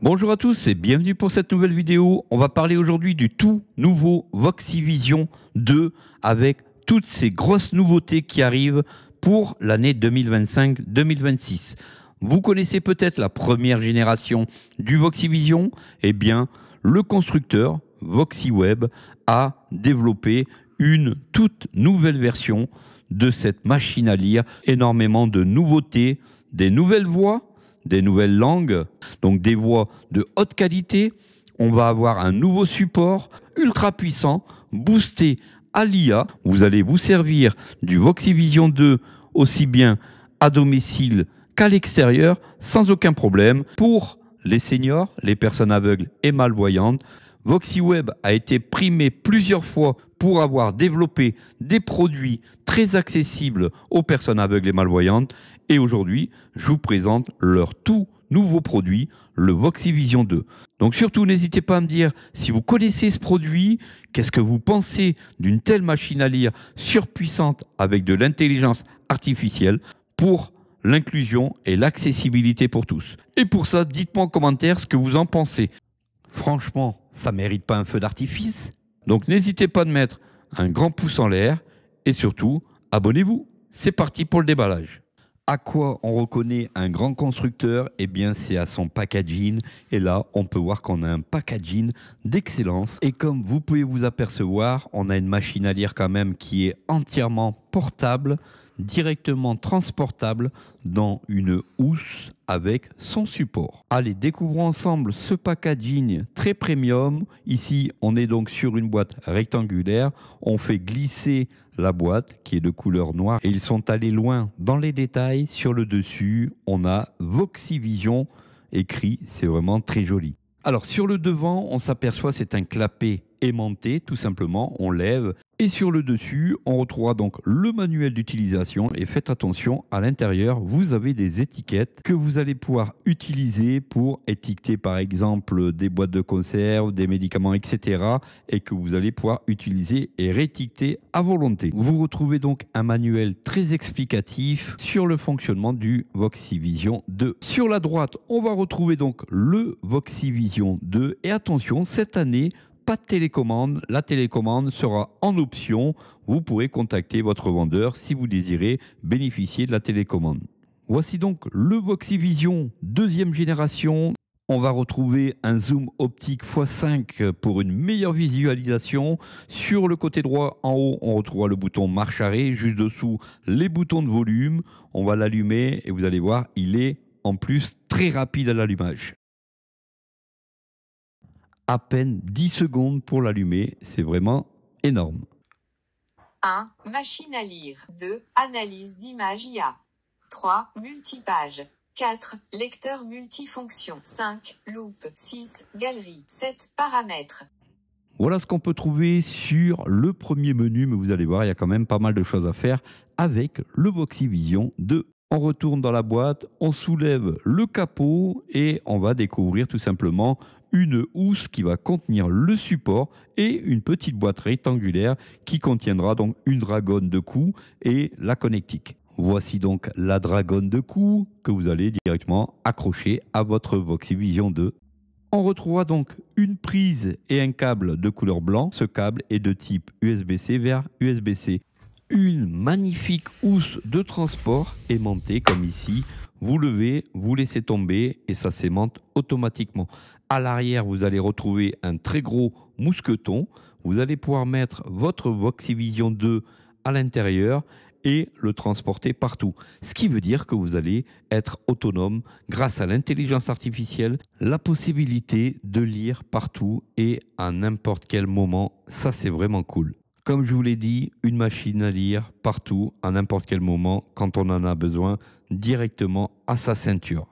Bonjour à tous et bienvenue pour cette nouvelle vidéo. On va parler aujourd'hui du tout nouveau Voxivision 2 avec toutes ces grosses nouveautés qui arrivent pour l'année 2025-2026. Vous connaissez peut-être la première génération du Voxivision. Eh bien, le constructeur VoxiWeb a développé une toute nouvelle version de cette machine à lire. Énormément de nouveautés, des nouvelles voix, des nouvelles langues, donc des voix de haute qualité. On va avoir un nouveau support ultra puissant, boosté à l'IA. Vous allez vous servir du Voxivision 2 aussi bien à domicile qu'à l'extérieur sans aucun problème. Pour les seniors, les personnes aveugles et malvoyantes, VoxiWeb a été primé plusieurs fois pour avoir développé des produits très accessibles aux personnes aveugles et malvoyantes. Et aujourd'hui, je vous présente leur tout nouveau produit, le Voxivision 2. Donc surtout, n'hésitez pas à me dire si vous connaissez ce produit, qu'est-ce que vous pensez d'une telle machine à lire surpuissante avec de l'intelligence artificielle pour l'inclusion et l'accessibilité pour tous. Et pour ça, dites-moi en commentaire ce que vous en pensez. Franchement, ça mérite pas un feu d'artifice? Donc n'hésitez pas à mettre un grand pouce en l'air et surtout, abonnez-vous. C'est parti pour le déballage. À quoi on reconnaît un grand constructeur? Eh bien, c'est à son packaging. Et là, on peut voir qu'on a un packaging d'excellence. Et comme vous pouvez vous apercevoir, on a une machine à lire quand même qui est entièrement portable, directement transportable dans une housse avec son support. Allez, découvrons ensemble ce packaging très premium. Ici, on est donc sur une boîte rectangulaire. On fait glisser la boîte qui est de couleur noire et ils sont allés loin dans les détails. Sur le dessus, on a Voxivision écrit, c'est vraiment très joli. Alors sur le devant, on s'aperçoit c'est un clapet aimanté, tout simplement, on lève. Et sur le dessus, on retrouvera donc le manuel d'utilisation. Et faites attention, à l'intérieur, vous avez des étiquettes que vous allez pouvoir utiliser pour étiqueter par exemple des boîtes de conserve, des médicaments, etc. Et que vous allez pouvoir utiliser et réétiqueter à volonté. Vous retrouvez donc un manuel très explicatif sur le fonctionnement du Voxivision 2. Sur la droite, on va retrouver donc le Voxivision 2. Et attention, cette année, pas de télécommande, la télécommande sera en option. Vous pourrez contacter votre vendeur si vous désirez bénéficier de la télécommande. Voici donc le Voxivision deuxième génération. On va retrouver un zoom optique x5 pour une meilleure visualisation. Sur le côté droit, en haut, on retrouvera le bouton marche arrêt. Juste dessous, les boutons de volume. On va l'allumer et vous allez voir, il est en plus très rapide à l'allumage. À peine 10 secondes pour l'allumer, c'est vraiment énorme. 1. Machine à lire. 2. Analyse d'image IA. 3. Multipage. 4. Lecteur multifonction. 5. Loupe. 6. Galerie. 7. Paramètres. Voilà ce qu'on peut trouver sur le premier menu, mais vous allez voir, il y a quand même pas mal de choses à faire avec le Voxivision 2. On retourne dans la boîte, on soulève le capot et on va découvrir tout simplement une housse qui va contenir le support et une petite boîte rectangulaire qui contiendra donc une dragonne de cou et la connectique. Voici donc la dragonne de cou que vous allez directement accrocher à votre Voxivision 2. On retrouvera donc une prise et un câble de couleur blanc. Ce câble est de type USB-C vers USB-C. Une magnifique housse de transport aimantée comme ici. Vous levez, vous laissez tomber et ça s'aimante automatiquement. À l'arrière, vous allez retrouver un très gros mousqueton. Vous allez pouvoir mettre votre Voxivision 2 à l'intérieur et le transporter partout. Ce qui veut dire que vous allez être autonome grâce à l'intelligence artificielle, la possibilité de lire partout et à n'importe quel moment. Ça, c'est vraiment cool. Comme je vous l'ai dit, une machine à lire partout, à n'importe quel moment, quand on en a besoin, directement à sa ceinture.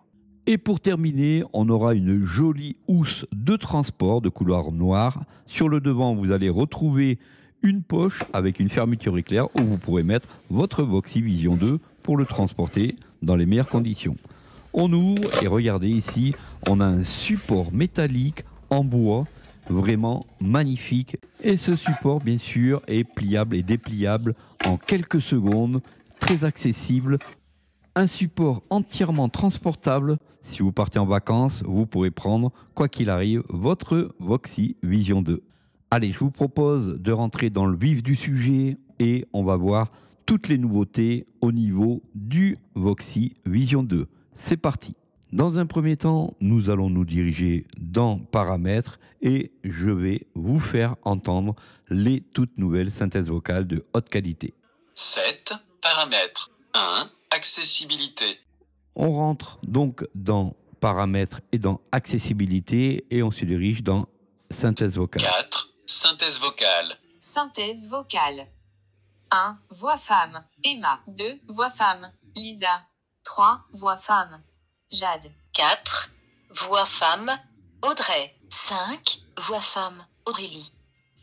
Et pour terminer, on aura une jolie housse de transport de couleur noire. Sur le devant, vous allez retrouver une poche avec une fermeture éclair où vous pourrez mettre votre Voxivision 2 pour le transporter dans les meilleures conditions. On ouvre et regardez ici, on a un support métallique en bois vraiment magnifique. Et ce support, bien sûr, est pliable et dépliable en quelques secondes, très accessible. Un support entièrement transportable, si vous partez en vacances, vous pourrez prendre, quoi qu'il arrive, votre Voxy Vision 2. Allez, je vous propose de rentrer dans le vif du sujet et on va voir toutes les nouveautés au niveau du Voxy Vision 2. C'est parti. Dans un premier temps, nous allons nous diriger dans Paramètres et je vais vous faire entendre les toutes nouvelles synthèses vocales de haute qualité. 7. Paramètres. 1. Accessibilité. On rentre donc dans Paramètres et dans Accessibilité et on se dirige dans Synthèse vocale. 4. Synthèse vocale. Synthèse vocale. 1. Voix femme. Emma. 2. Voix femme. Lisa. 3. Voix femme. Jade. 4. Voix femme. Audrey. 5. Voix femme. Aurélie.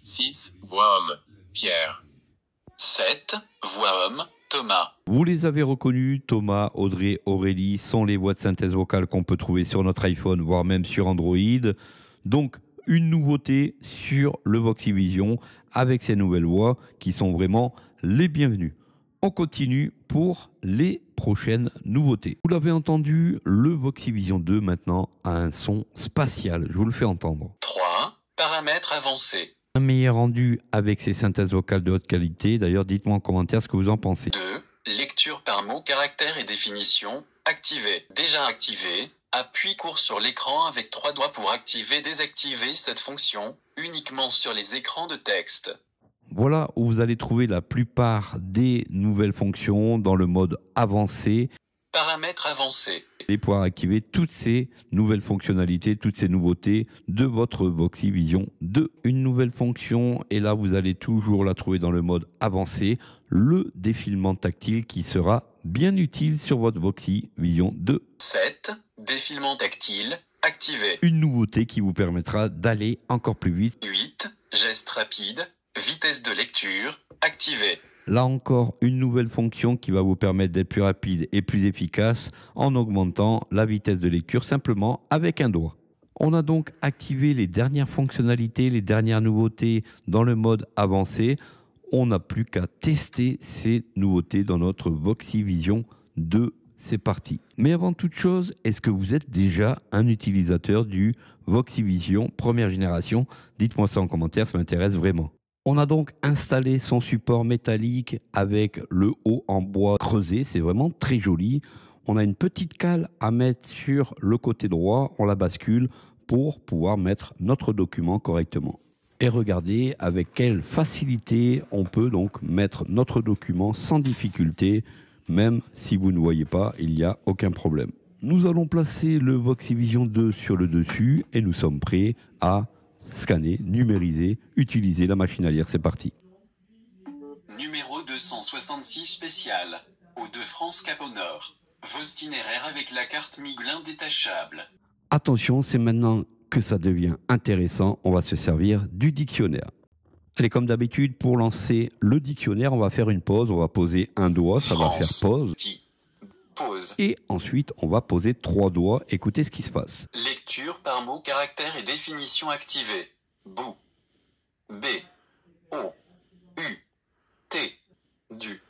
6. Voix homme. Pierre. 7. Voix homme. Thomas. Vous les avez reconnus, Thomas, Audrey, Aurélie sont les voix de synthèse vocale qu'on peut trouver sur notre iPhone, voire même sur Android. Donc, une nouveauté sur le Voxy Vision avec ces nouvelles voix qui sont vraiment les bienvenues. On continue pour les prochaines nouveautés. Vous l'avez entendu, le Voxy Vision 2 maintenant a un son spatial. Je vous le fais entendre. 3. Paramètres avancés. Un meilleur rendu avec ces synthèses vocales de haute qualité. D'ailleurs, dites-moi en commentaire ce que vous en pensez. 2. Lecture par mots, caractères et définition. Activé. Déjà activé. Appuie court sur l'écran avec 3 doigts pour activer, désactiver cette fonction, uniquement sur les écrans de texte. Voilà où vous allez trouver la plupart des nouvelles fonctions dans le mode avancé Paramètres avancés. et pouvoir activer toutes ces nouvelles fonctionnalités, toutes ces nouveautés de votre Voxy Vision 2. Une nouvelle fonction, et là vous allez toujours la trouver dans le mode avancé, le défilement tactile qui sera bien utile sur votre Voxy Vision 2. 7. Défilement tactile. Activé. Une nouveauté qui vous permettra d'aller encore plus vite. 8. Geste rapide. Vitesse de lecture. Activé. Là encore, une nouvelle fonction qui va vous permettre d'être plus rapide et plus efficace en augmentant la vitesse de lecture simplement avec un doigt. On a donc activé les dernières fonctionnalités, les dernières nouveautés dans le mode avancé. On n'a plus qu'à tester ces nouveautés dans notre Voxy Vision 2. C'est parti. Mais avant toute chose, est-ce que vous êtes déjà un utilisateur du Voxy Vision première génération? Dites-moi ça en commentaire, ça m'intéresse vraiment. On a donc installé son support métallique avec le haut en bois creusé, c'est vraiment très joli. On a une petite cale à mettre sur le côté droit, on la bascule pour pouvoir mettre notre document correctement. Et regardez avec quelle facilité on peut donc mettre notre document sans difficulté, même si vous ne voyez pas, il n'y a aucun problème. Nous allons placer le Voxy Vision 2 sur le dessus et nous sommes prêts à scanner, numériser, utiliser la machine à lire. C'est parti. Numéro 266 spécial. Hauts-de-France Cap au Nord. Vos itinéraires avec la carte Miglin détachable. Attention, c'est maintenant que ça devient intéressant. On va se servir du dictionnaire. Allez, comme d'habitude, pour lancer le dictionnaire, on va faire une pause. On va poser un doigt, ça va faire pause. Pause. Et ensuite, on va poser 3 doigts. Écoutez ce qui se passe. Lecture par mots, caractères et définition activée. Bout. B. O. U. T. Du.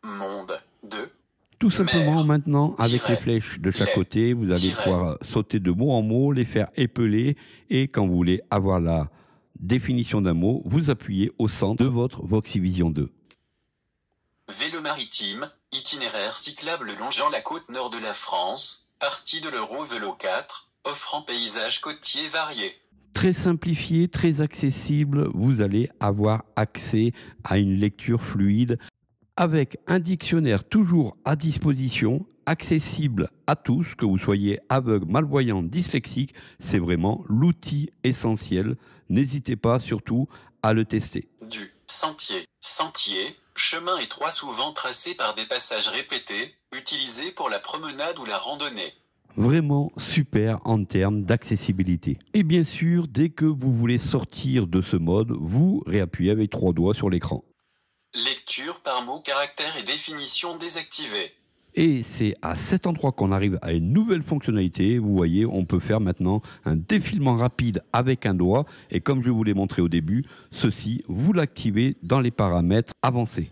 Monde. De. Tout simplement, maintenant, avec tiret, les flèches de chaque lait, côté, vous allez tiret. pouvoir sauter de mot en mot, les faire épeler. Et quand vous voulez avoir la définition d'un mot, vous appuyez au centre de votre Voxy Vision 2. Vélo maritime, itinéraire cyclable longeant la côte nord de la France, partie de l'Euro-Vélo 4, offrant paysages côtiers variés. Très simplifié, très accessible, vous allez avoir accès à une lecture fluide avec un dictionnaire toujours à disposition, accessible à tous, que vous soyez aveugle, malvoyant, dyslexique, c'est vraiment l'outil essentiel. N'hésitez pas surtout à le tester. Du sentier, chemin étroit souvent tracé par des passages répétés, utilisé pour la promenade ou la randonnée. Vraiment super en termes d'accessibilité. Et bien sûr, dès que vous voulez sortir de ce mode, vous réappuyez avec 3 doigts sur l'écran. Lecture par mots, caractères et définition désactivée. Et c'est à cet endroit qu'on arrive à une nouvelle fonctionnalité. Vous voyez, on peut faire maintenant un défilement rapide avec un doigt. Et comme je vous l'ai montré au début, ceci, vous l'activez dans les paramètres avancés.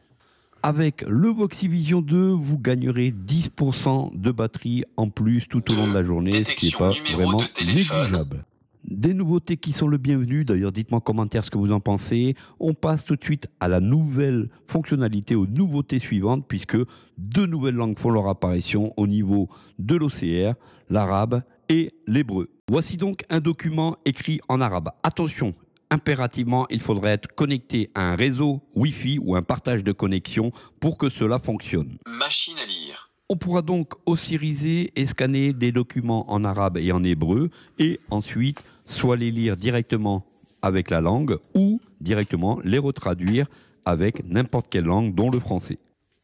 Avec le Voxivision 2, vous gagnerez 10% de batterie en plus tout au long de la journée, ce qui n'est Détection pas numéro vraiment de téléphone. négligeable. Des nouveautés qui sont le bienvenu, d'ailleurs dites-moi en commentaire ce que vous en pensez. On passe tout de suite à la nouvelle fonctionnalité, aux nouveautés suivantes, puisque deux nouvelles langues font leur apparition au niveau de l'OCR, l'arabe et l'hébreu. Voici donc un document écrit en arabe. Attention, impérativement, il faudrait être connecté à un réseau Wi-Fi ou un partage de connexion pour que cela fonctionne. Machine à lire. On pourra donc osiriser et scanner des documents en arabe et en hébreu et ensuite soit les lire directement avec la langue ou directement les retraduire avec n'importe quelle langue dont le français.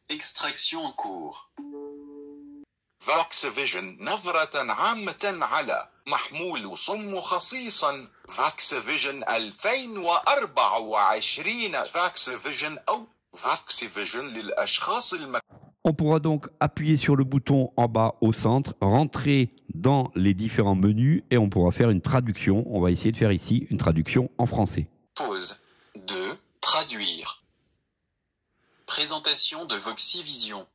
Extraction en cours. فاكسفيجن نظرة عامة على محمول وصم خصيصا فاكسفيجن 2024 فاكسفيجن أو فاكسفيجن للأشخاص On pourra donc appuyer sur le bouton en bas au centre, rentrer dans les différents menus et on pourra faire une traduction. On va essayer de faire ici une traduction en français. Pause. 2. Traduire. Présentation de Voxivision.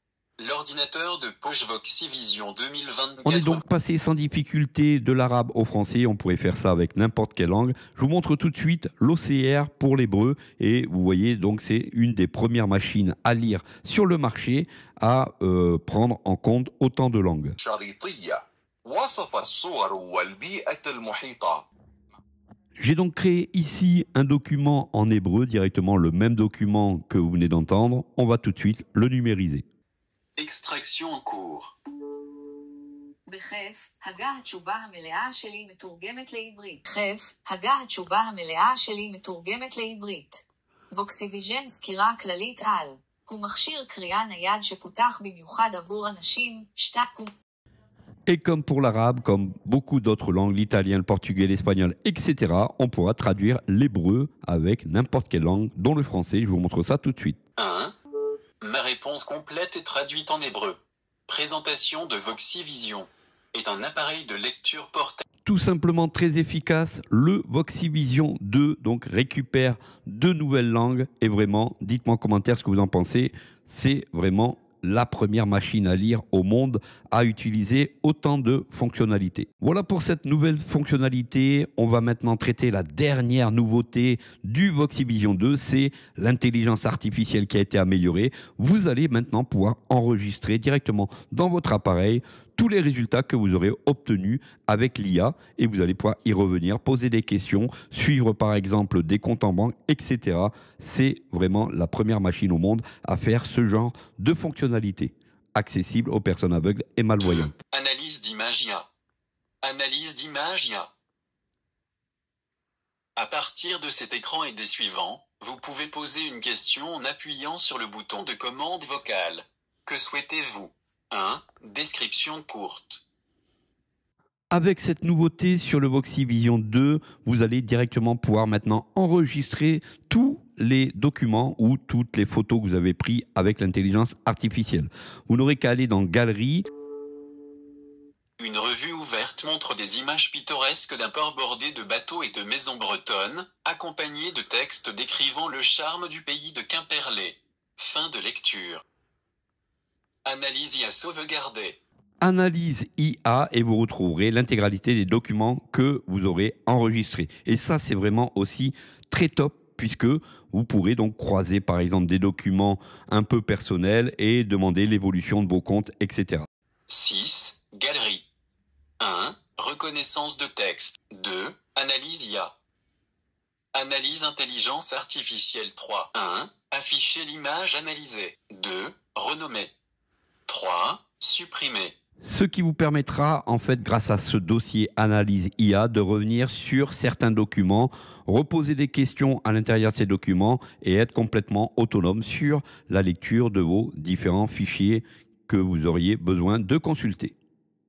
L'ordinateur de poche Voxivision 2024. On est donc passé sans difficulté de l'arabe au français. On pourrait faire ça avec n'importe quelle langue. Je vous montre tout de suite l'OCR pour l'hébreu. Et vous voyez, donc c'est une des premières machines à lire sur le marché à prendre en compte autant de langues. شريطية وصف الصور والبيئة المحيطة. J'ai donc créé ici un document en hébreu, directement le même document que vous venez d'entendre. On va tout de suite le numériser. Extraction en cours. בכיף, הגה התשובה המלאה שלי מתורגמת לעברית. בכיף, הגה התשובה המלאה שלי מתורגמת לעברית. ווקסיביז'ן סקירה כללית על. הוא מכשיר קריאה נייד שפותח במיוחד עבור אנשים, Et comme pour l'arabe, comme beaucoup d'autres langues, l'italien, le portugais, l'espagnol, etc., on pourra traduire l'hébreu avec n'importe quelle langue, dont le français. Je vous montre ça tout de suite. 1. Ma réponse complète est traduite en hébreu. Présentation de Voxivision. Est un appareil de lecture portable. Tout simplement très efficace, le Voxivision 2 donc récupère deux nouvelles langues et vraiment, dites-moi en commentaire ce que vous en pensez, c'est vraiment la première machine à lire au monde à utiliser autant de fonctionnalités. Voilà pour cette nouvelle fonctionnalité. On va maintenant traiter la dernière nouveauté du Voxivision 2, c'est l'intelligence artificielle qui a été améliorée. Vous allez maintenant pouvoir enregistrer directement dans votre appareil tous les résultats que vous aurez obtenus avec l'IA et vous allez pouvoir y revenir, poser des questions, suivre par exemple des comptes en banque, etc. C'est vraiment la première machine au monde à faire ce genre de fonctionnalité, accessible aux personnes aveugles et malvoyantes. Analyse d'image IA. Analyse d'image IA. À partir de cet écran et des suivants, vous pouvez poser une question en appuyant sur le bouton de commande vocale. Que souhaitez-vous? 1. Description courte. Avec cette nouveauté sur le Voxivision 2, vous allez directement pouvoir maintenant enregistrer tous les documents ou toutes les photos que vous avez prises avec l'intelligence artificielle. Vous n'aurez qu'à aller dans Galerie. Une revue ouverte montre des images pittoresques d'un port bordé de bateaux et de maisons bretonnes, accompagnées de textes décrivant le charme du pays de Quimperlé. Fin de lecture. Analyse IA sauvegardée. Analyse IA et vous retrouverez l'intégralité des documents que vous aurez enregistrés. Et ça, c'est vraiment aussi très top puisque vous pourrez donc croiser par exemple des documents un peu personnels et demander l'évolution de vos comptes, etc. 6. Galerie. 1. Reconnaissance de texte. 2. Analyse IA. Analyse intelligence artificielle 3. 1. Afficher l'image analysée. 2. Renommer. 3. Supprimer. Ce qui vous permettra, en fait, grâce à ce dossier analyse IA, de revenir sur certains documents, reposer des questions à l'intérieur de ces documents et être complètement autonome sur la lecture de vos différents fichiers que vous auriez besoin de consulter.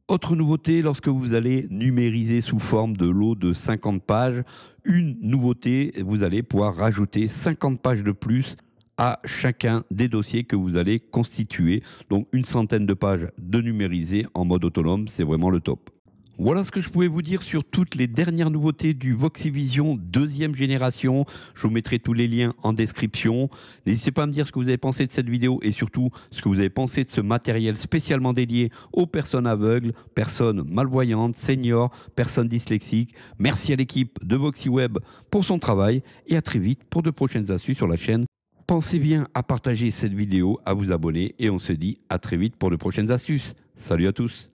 Autre nouveauté, lorsque vous allez numériser sous forme de lot de 50 pages, une nouveauté, vous allez pouvoir rajouter 50 pages de plus à chacun des dossiers que vous allez constituer. Donc une centaine de pages de numérisé en mode autonome, c'est vraiment le top. Voilà ce que je pouvais vous dire sur toutes les dernières nouveautés du Voxivision 2e génération. Je vous mettrai tous les liens en description. N'hésitez pas à me dire ce que vous avez pensé de cette vidéo et surtout ce que vous avez pensé de ce matériel spécialement dédié aux personnes aveugles, personnes malvoyantes, seniors, personnes dyslexiques. Merci à l'équipe de VoxiWeb pour son travail et à très vite pour de prochaines astuces sur la chaîne. Pensez bien à partager cette vidéo, à vous abonner et on se dit à très vite pour de prochaines astuces. Salut à tous!